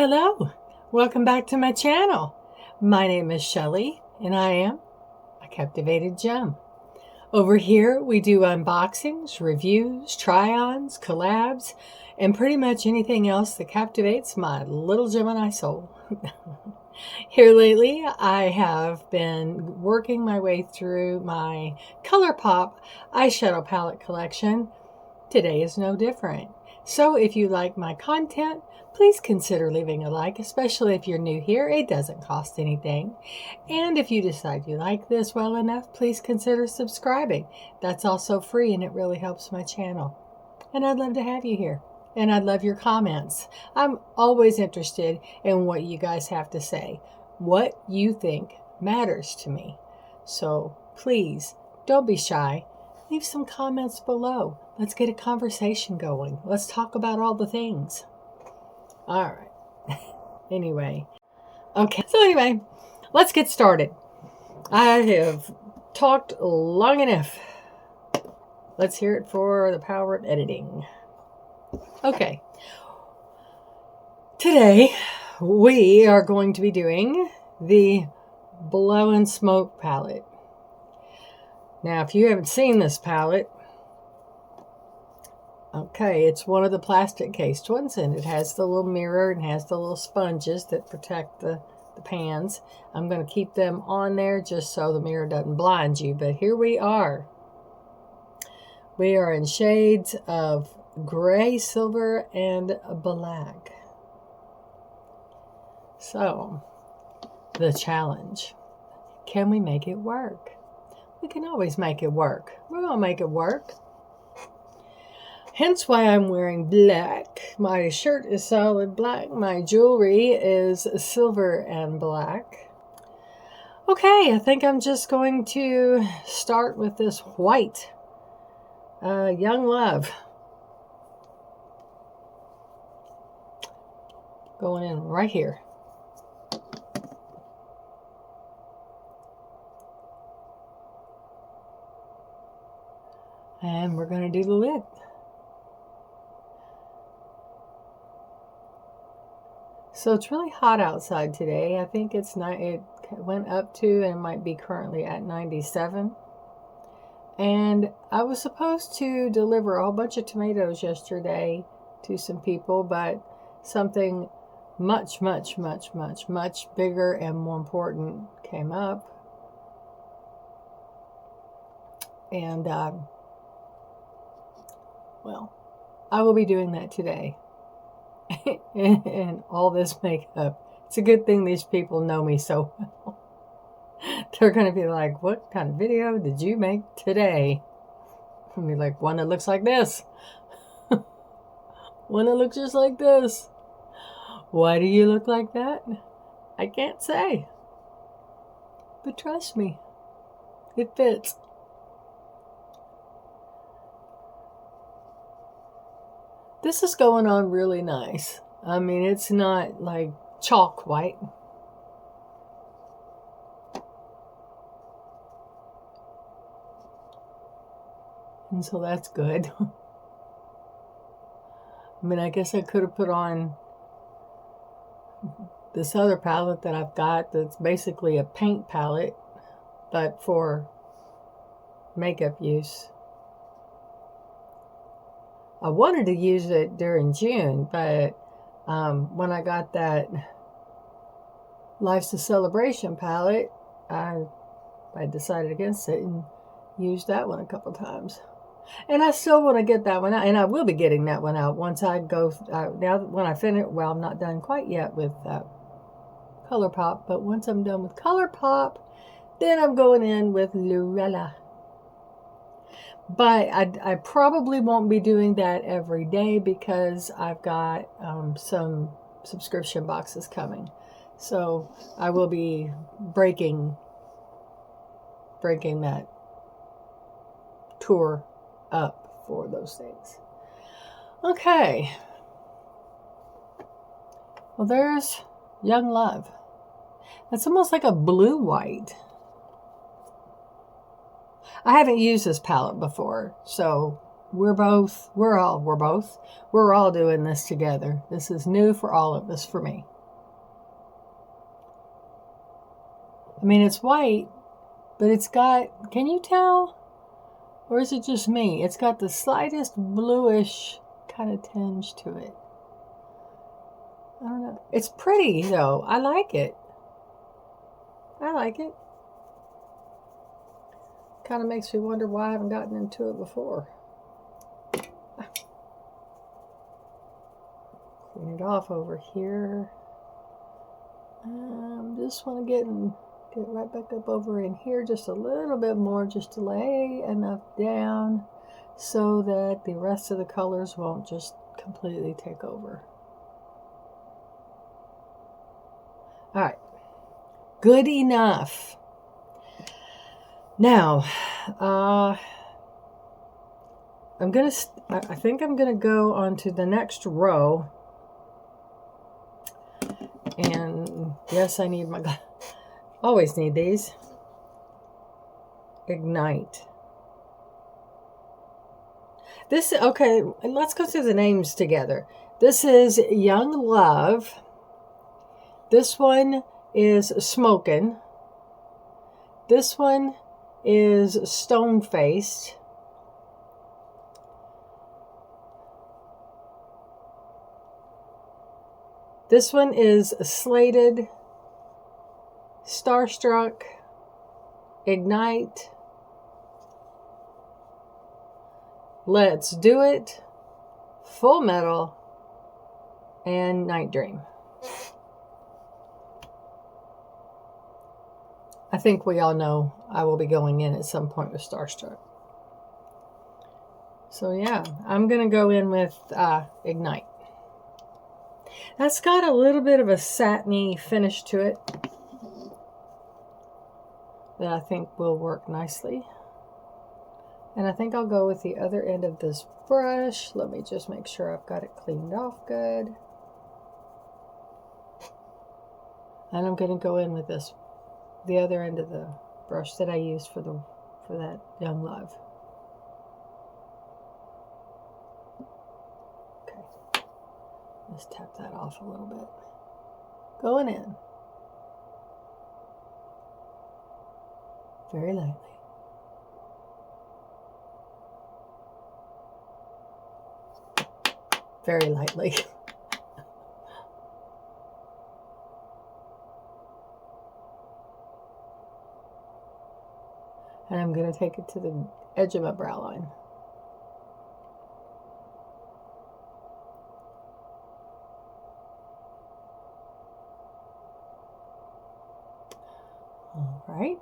Hello, welcome back to my channel. My name is Shelly and I am a captivated gem. Over here we do unboxings, reviews, try-ons, collabs, and pretty much anything else that captivates my little Gemini soul. Here lately I have been working my way through my ColourPop eyeshadow palette collection. Today is no different. So if you like my content, please consider leaving a like, especially if you're new here. It doesn't cost anything. And if you decide you like this well enough, please consider subscribing. That's also free and it really helps my channel. And I'd love to have you here. And I'd love your comments. I'm always interested in what you guys have to say, what you think matters to me. So please don't be shy. Leave some comments below. Let's get a conversation going. Let's talk about all the things. All right. Anyway. Okay. So anyway, let's get started. I have talked long enough. Let's hear it for the power of editing. Okay. Today, we are going to be doing the Blowin Smoke Palette. Now, if you haven't seen this palette, okay, it's one of the plastic cased ones, and it has the little mirror and has the little sponges that protect the pans. I'm going to keep them on there just so the mirror doesn't blind you, but here we are. We are in shades of gray, silver, and black. So, the challenge. Can we make it work? We can always make it work. We're going to make it work. Hence why I'm wearing black. My shirt is solid black. My jewelry is silver and black. Okay, I think I'm just going to start with this white Young Love. Going in right here. And we're going to do the lid. So it's really hot outside today. I think it went up to, and it might be currently at 97. And I was supposed to deliver a whole bunch of tomatoes yesterday to some people, but something much, much, much, much, much bigger and more important came up. And, well, I will be doing that today. And all this makeup. It's a good thing these people know me so well. They're going to be like, what kind of video did you make today? I'll be like, one that looks like this. One that looks just like this. Why do you look like that? I can't say. But trust me, it fits. This is going on really nice. I mean, it's not like chalk white. And so that's good. I mean, I guess I could have put on this other palette that I've got that's basically a paint palette, but for makeup use. I wanted to use it during June, but when I got that Life's a Celebration palette, I decided against it and used that one a couple times. And I still want to get that one out, and I will be getting that one out once I go, now when I finish, well, I'm not done quite yet with ColourPop, but once I'm done with ColourPop, then I'm going in with Lorella. But I probably won't be doing that every day because I've got some subscription boxes coming. So I will be breaking that tour up for those things. Okay. Well, there's Young Love. It's almost like a blue-white. I haven't used this palette before, so we're all doing this together. This is new for all of us, for me. I mean, it's white, but it's got, can you tell? Or is it just me? It's got the slightest bluish kind of tinge to it. I don't know. It's pretty, though. I like it. I like it. Kind of makes me wonder why I haven't gotten into it before. Clean it off over here. Just want to get right back up over in here just a little bit more, just to lay enough down so that the rest of the colors won't just completely take over. All right, good enough. Now, I think I'm gonna go on to the next row. And yes, I need my, always need these. Ignite. This, okay, let's go through the names together. This is Young Love. This one is Smokin'. This one is Stone Faced. This one is Slated, Starstruck, Ignite, Let's Do It, Full Metal, and Night Dream. I think we all know I will be going in at some point with Starstruck. So yeah, I'm going to go in with Ignite. That's got a little bit of a satiny finish to it that I think will work nicely. And I think I'll go with the other end of this brush. Let me just make sure I've got it cleaned off good. And I'm going to go in with the other end of the brush that I used for that Young Love. Let's tap that off a little bit. Going in. Very lightly. Very lightly. And I'm going to take it to the edge of my brow line. All right.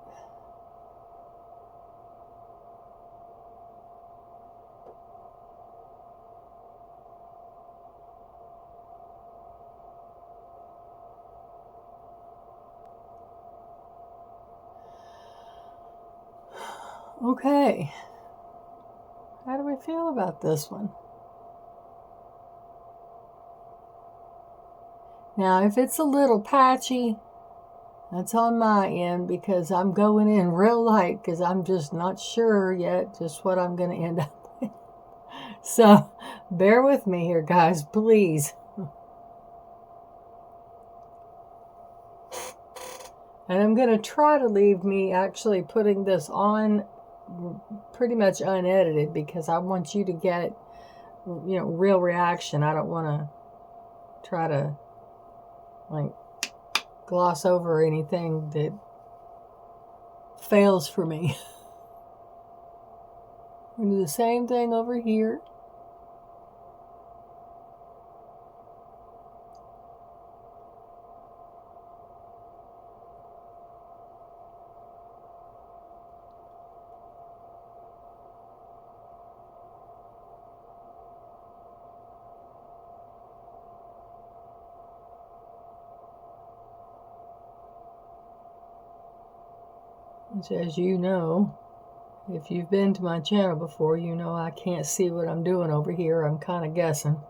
Okay. How do we feel about this one? Now, if it's a little patchy, that's on my end because I'm going in real light because I'm just not sure yet just what I'm going to end up with. So, bear with me here, guys, please. And I'm going to try to leave me actually putting this on pretty much unedited because I want you to get, real reaction. I don't want to try to, gloss over anything that fails for me. We're going to do the same thing over here. Which, as you know, if you've been to my channel before, you know I can't see what I'm doing over here. I'm kind of guessing.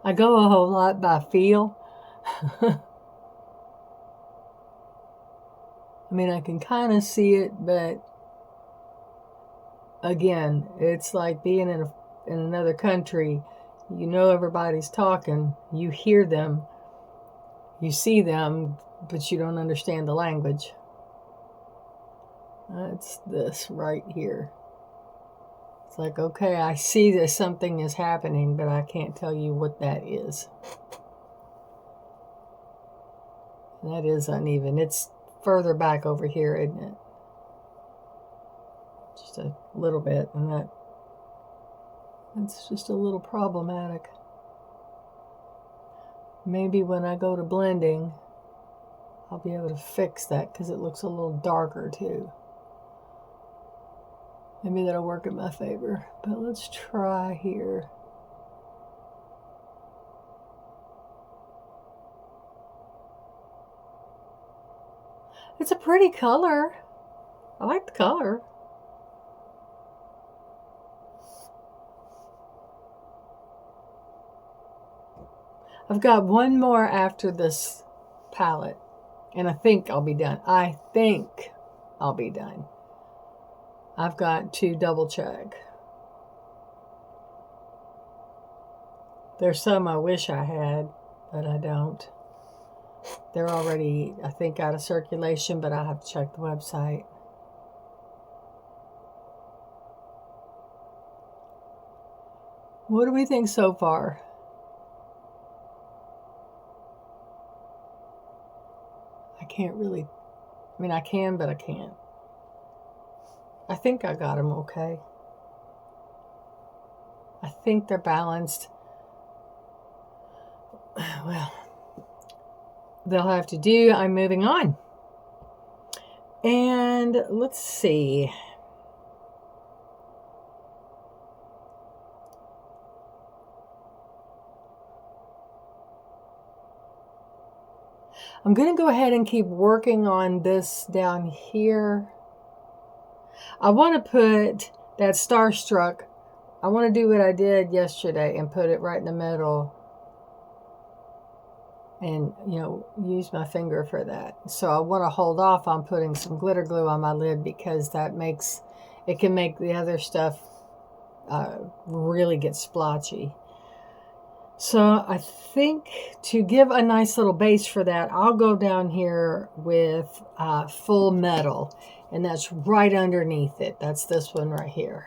I go a whole lot by feel. I mean, I can kind of see it, but Again, it's like being in another country. You know everybody's talking. You hear them. You see them, but you don't understand the language. It's this right here. It's like, okay, I see that something is happening, but I can't tell you what that is. And that is uneven. It's further back over here, isn't it? Just a little bit, and that's just a little problematic. Maybe when I go to blending, I'll be able to fix that because it looks a little darker too. Maybe that'll work in my favor, but let's try here. It's a pretty color. I like the color. I've got one more after this palette, and I think I'll be done. I think I'll be done. I've got to double check. There's some I wish I had, but I don't. They're already, I think, out of circulation, but I have to check the website. What do we think so far? I can't really, I mean, I can, but I can't. I think I got them okay. I think they're balanced. Well, they'll have to do. I'm moving on. And let's see. I'm going to go ahead and keep working on this down here. I want to put that Starstruck. I want to do what I did yesterday and put it right in the middle. And, you know, use my finger for that. So I want to hold off on putting some glitter glue on my lid because that makes, it can make the other stuff really get splotchy. So I think to give a nice little base for that, I'll go down here with Full Metal. And that's right underneath it. That's this one right here.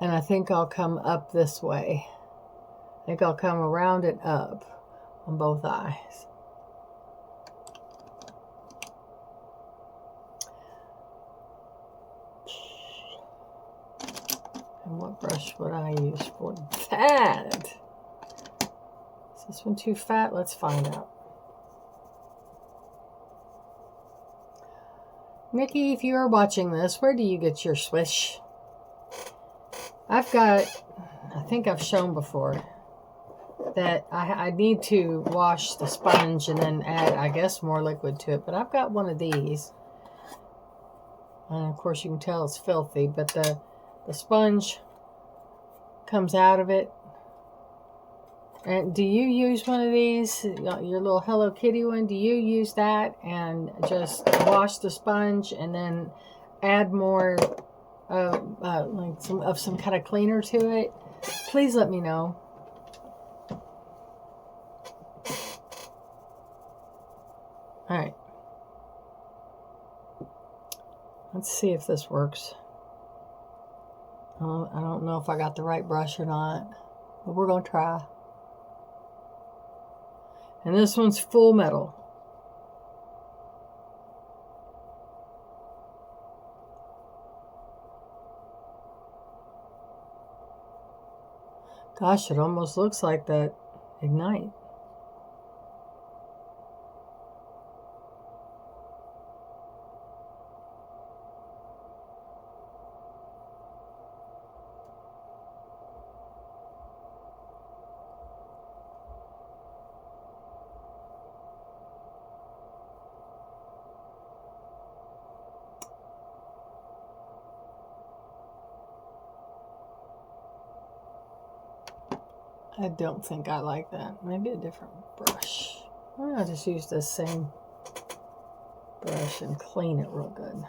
And I think I'll come up this way. I think I'll come around and up on both eyes. And what brush would I use for that? Is this one too fat? Let's find out. Nikki, if you are watching this, where do you get your swish? I've got, I think I've shown before, that I need to wash the sponge and then add, I guess, more liquid to it. But I've got one of these. And of course you can tell it's filthy, but the sponge comes out of it. And do you use one of these, your little Hello Kitty one? Do you use that and just wash the sponge and then add more like some kind of cleaner to it? Please let me know. All right. Let's see if this works. I don't know if I got the right brush or not, but we're going to try. And this one's Full Metal. Gosh, it almost looks like that Ignite. I don't think I like that. Maybe a different brush. I'll just use this same brush and clean it real good.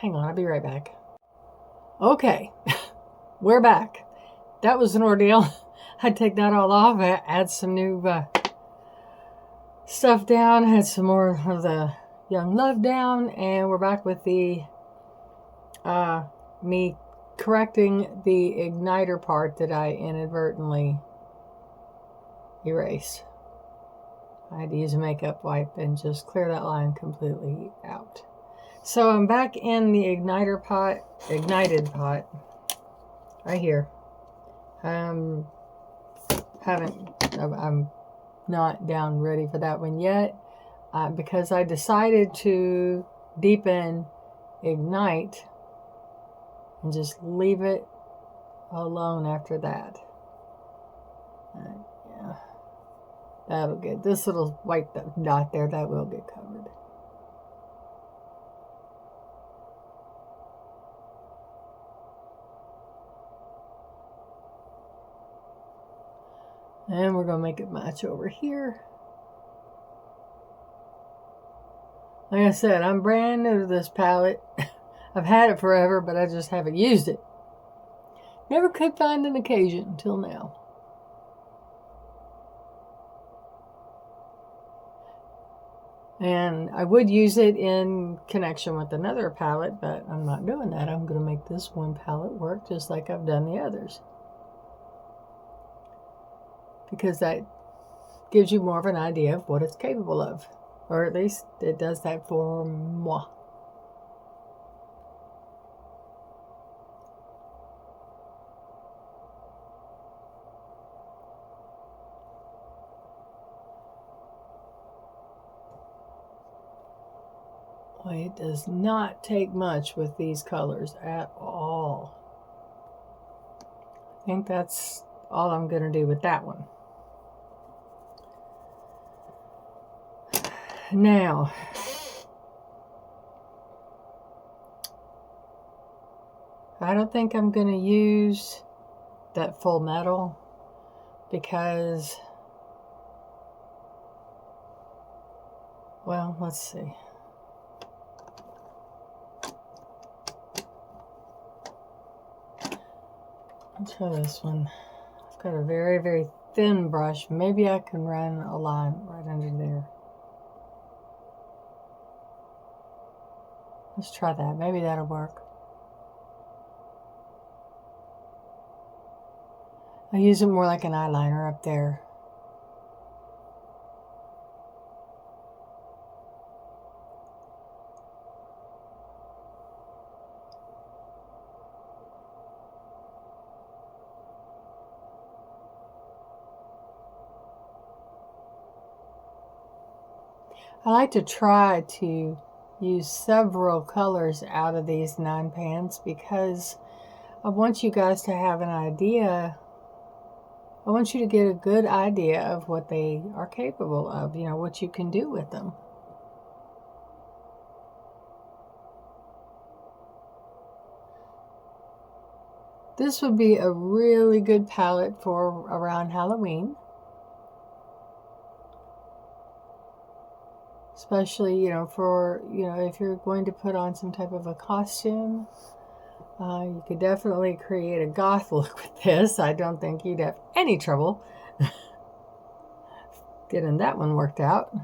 Hang on, I'll be right back. Okay, we're back. That was an ordeal. I'd take that all off, add some new stuff down, had some more of the Young Love down, and we're back with the me correcting the igniter part that I inadvertently erased. I had to use a makeup wipe and just clear that line completely out. So I'm back in the ignited pot, right here. I'm not down ready for that one yet, because I decided to deepen ignite and just leave it alone after that. Yeah, that'll get this little white dot there, that will get covered. And we're going to make it match over here. Like I said, I'm brand new to this palette. I've had it forever, but I just haven't used it. Never could find an occasion until now. And I would use it in connection with another palette, but I'm not doing that. I'm going to make this one palette work just like I've done the others, because that gives you more of an idea of what it's capable of. Or at least it does that for moi. Well, it does not take much with these colors at all. I think that's all I'm going to do with that one. Now, I don't think I'm going to use that full metal because, well, let's see. Let's try this one. I've got a very, very thin brush. Maybe I can run a line right under there. Let's try that. Maybe that'll work. I use it more like an eyeliner up there. I like to try to use several colors out of these 9 pans because I want you guys to have an idea. I want you to get a good idea of what they are capable of, you know, what you can do with them. This would be a really good palette for around Halloween. Especially, you know, for, you know, if you're going to put on some type of a costume. You could definitely create a goth look with this. I don't think you'd have any trouble getting that one worked out.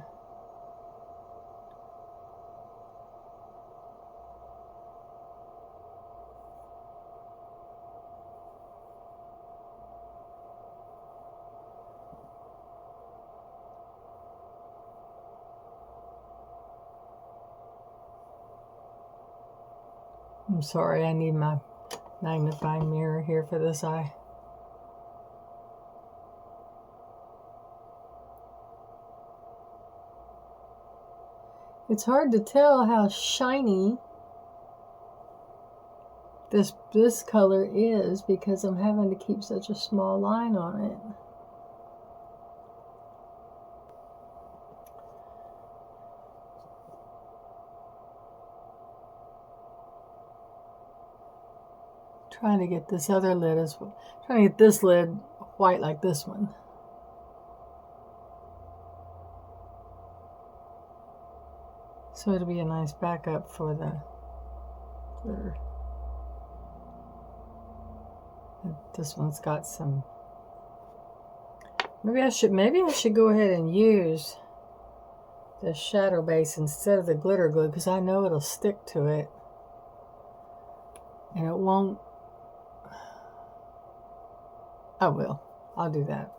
I'm sorry, I need my magnifying mirror here for this eye. It's hard to tell how shiny this color is because I'm having to keep such a small line on it. Trying to get this other lid as well. Trying to get this lid white like this one. So it'll be a nice backup for the glitter. This one's got some, maybe I should go ahead and use the shadow base instead of the glitter glue, because I know it'll stick to it and it won't. I will. I'll do that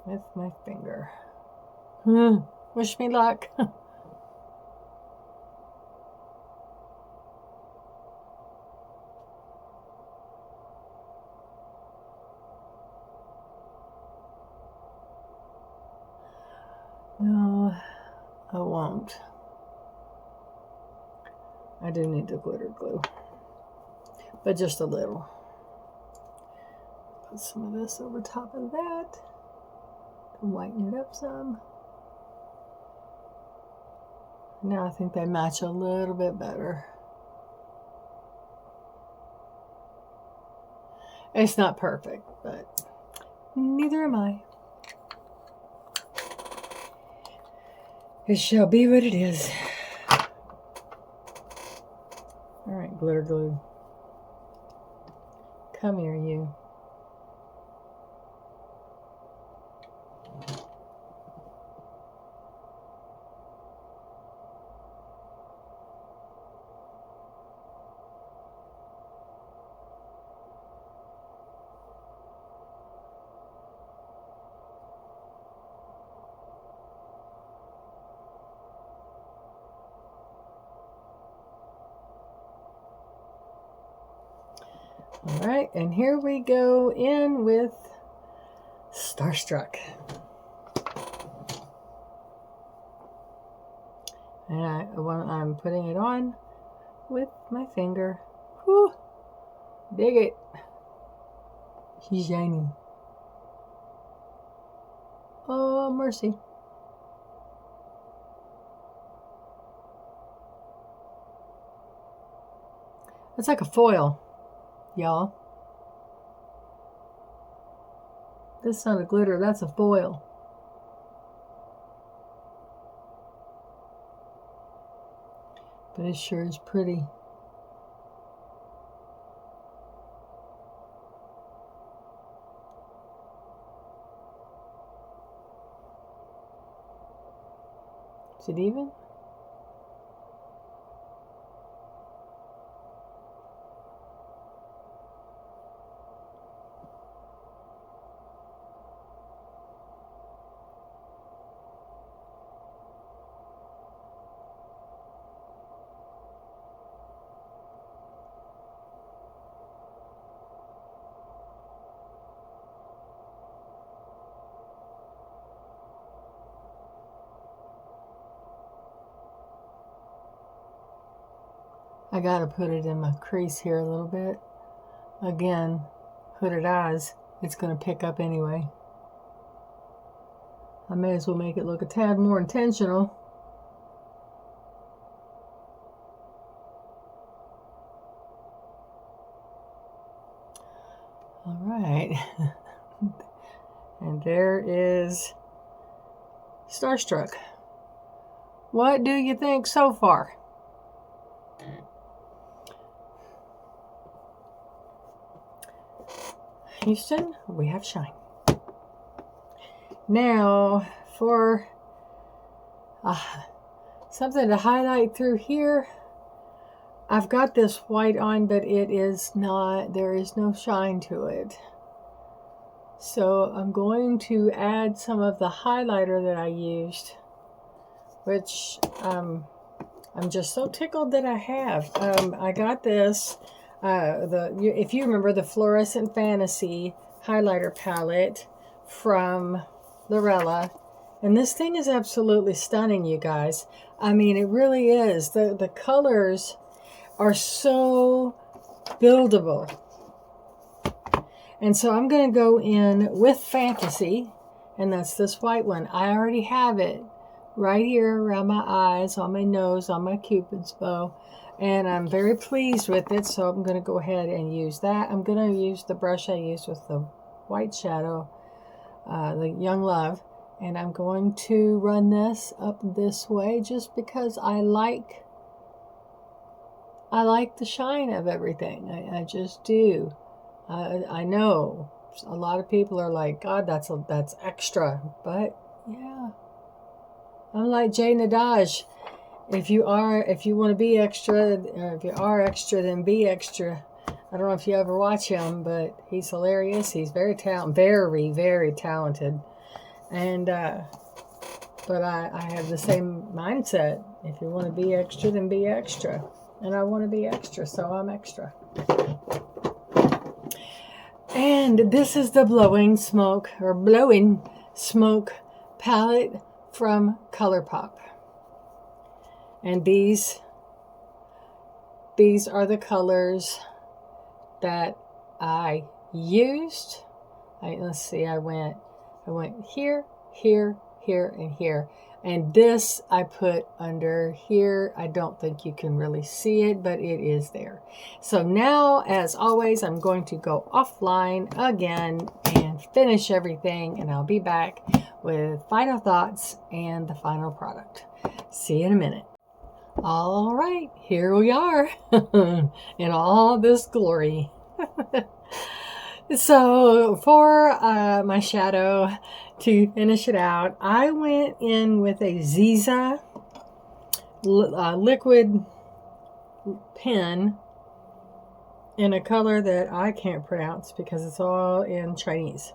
with my finger. Wish me luck. No, I won't. I do need the glitter glue, but just a little. Put some of this over top of that to whiten it up some. Now I think they match a little bit better. It's not perfect, but neither am I. It shall be what it is. All right, glitter glue. Come here, you. All right, and here we go in with Starstruck. And I'm putting it on with my finger. Whew, dig it. She's shiny. Oh, mercy. It's like a foil, y'all. That's not a glitter, that's a foil. But it sure is pretty. Is it even? I gotta put it in my crease here a little bit. Again, hooded eyes, it's gonna pick up anyway. I may as well make it look a tad more intentional. All right. And there is Starstruck. What do you think so far? Houston, we have shine. Now for something to highlight through here. I've got this white on, but it is not, there is no shine to it. So I'm going to add some of the highlighter that I used, which I'm just so tickled that I have. I got this. If you remember the Fluorescent Fantasy highlighter palette from Lorella, and this thing is absolutely stunning, you guys. I mean, it really is. The colors are so buildable. And so I'm going to go in with Fantasy, and that's this white one. I already have it right here around my eyes, on my nose, on my Cupid's bow. And I'm very pleased with it, so I'm going to go ahead and use that. I'm going to use the brush I used with the white shadow, the Young Love, And I'm going to run this up this way just because I like the shine of everything. I just do. I know a lot of people are like, God, that's extra. But yeah, I'm like Jay Nadaj. If you want to be extra, if you are extra, then be extra. I don't know if you ever watch him, but he's hilarious. He's very very, very talented. And but I have the same mindset. If you want to be extra, then be extra. And I want to be extra, so I'm extra. And this is the Blowin Smoke palette from ColourPop. And these are the colors that I used. Let's see, I went here, here, here, and here. And this I put under here. I don't think you can really see it, but it is there. So now, as always, I'm going to go offline again and finish everything, and I'll be back with final thoughts and the final product. See you in a minute. All right, here we are in all this glory. So for my shadow, to finish it out, I went in with a Ziza liquid pen in a color that I can't pronounce because it's all in Chinese.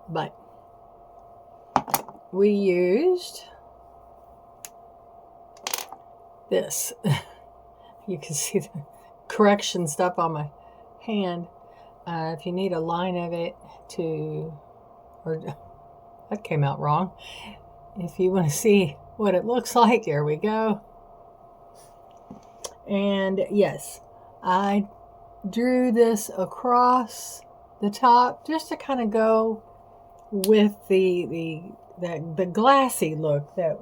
But we used this. You can see the correction stuff on my hand. If you need a line of it that came out wrong. If you want to see what it looks like, here we go. And yes, I drew this across the top just to kind of go with the glassy look that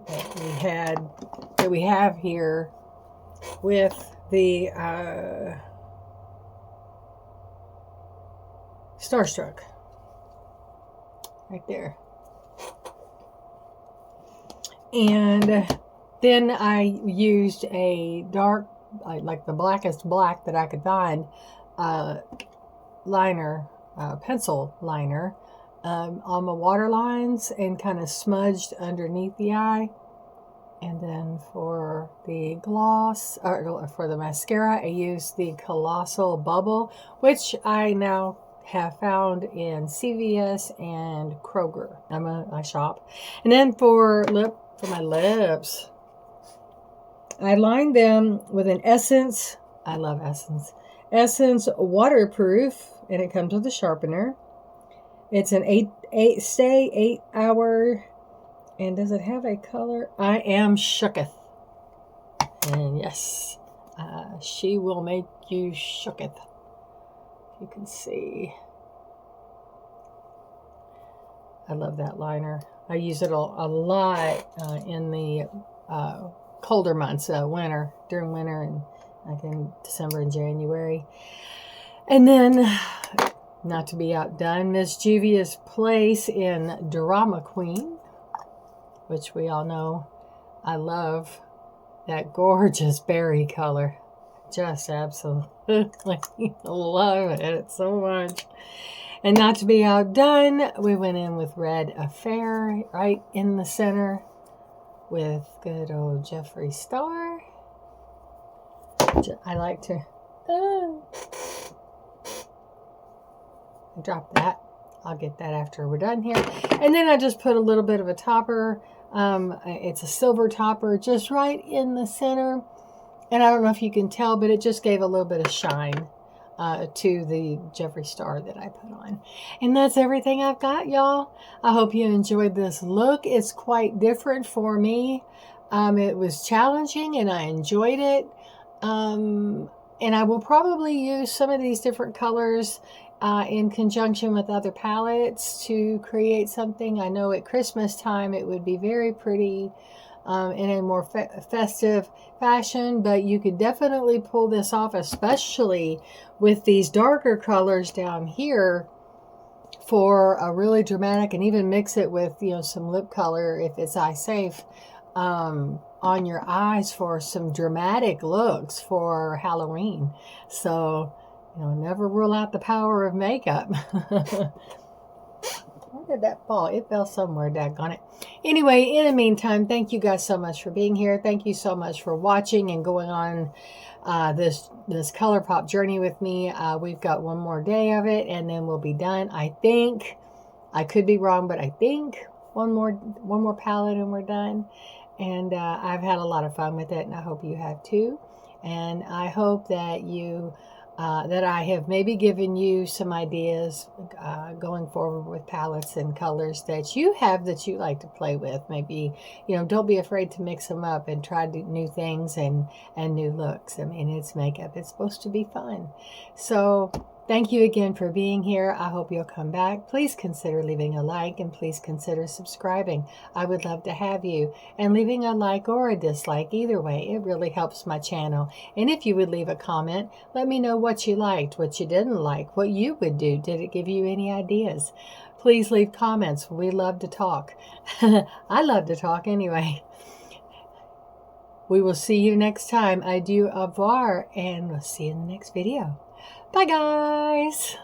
we have here with the Starstruck right there. And then I used a dark, like the blackest black that I could find, liner, pencil liner, on my water lines and kind of smudged underneath the eye. And then for the gloss, or for the mascara, I used the Colossal Bubble, which I now have found in CVS and Kroger. I shop. And then for my lips, I lined them with an Essence. I love Essence. Essence Waterproof, and it comes with a sharpener. It's an 8 hour. And does it have a color? I am shooketh. And yes, she will make you shooketh. You can see. I love that liner. I use it a lot in the colder months, during winter, and like in December and January. And then, not to be outdone, Miss Juvia's Place in Drama Queen, which we all know I love that gorgeous berry color. Just absolutely love it so much. And not to be outdone, we went in with Red Affair right in the center with good old Jeffree Star. I like to drop that. I'll get that after we're done here. And then I just put a little bit of a topper. It's a silver topper just right in the center. And I don't know if you can tell, but it just gave a little bit of shine to the Jeffree Star that I put on. And that's everything I've got, y'all. I hope you enjoyed this look. It's quite different for me. It was challenging and I enjoyed it. And I will probably use some of these different colors in conjunction with other palettes to create something. I know at Christmas time it would be very pretty in a more festive fashion, but you could definitely pull this off, especially with these darker colors down here for a really dramatic, and even mix it with, you know, some lip color if it's eye safe, on your eyes for some dramatic looks for Halloween. So, you know, never rule out the power of makeup. Where did that fall? It fell somewhere, daggone it. Anyway, in the meantime, thank you guys so much for being here. Thank you so much for watching and going on this ColourPop journey with me. We've got one more day of it, and then we'll be done. I think, I could be wrong, but I think one more palette and we're done. And I've had a lot of fun with it, and I hope you have too. And I hope that you that I have maybe given you some ideas going forward with palettes and colors that you have that you like to play with. Maybe, you know, don't be afraid to mix them up and try new things and new looks. I mean, it's makeup. It's supposed to be fun. So thank you again for being here. I hope you'll come back. Please consider leaving a like, and please consider subscribing. I would love to have you. And leaving a like or a dislike, either way, it really helps my channel. And if you would leave a comment, let me know what you liked, what you didn't like, what you would do. Did it give you any ideas? Please leave comments. We love to talk. I love to talk anyway. We will see you next time. Adieu, au revoir, and we'll see you in the next video. Bye, guys.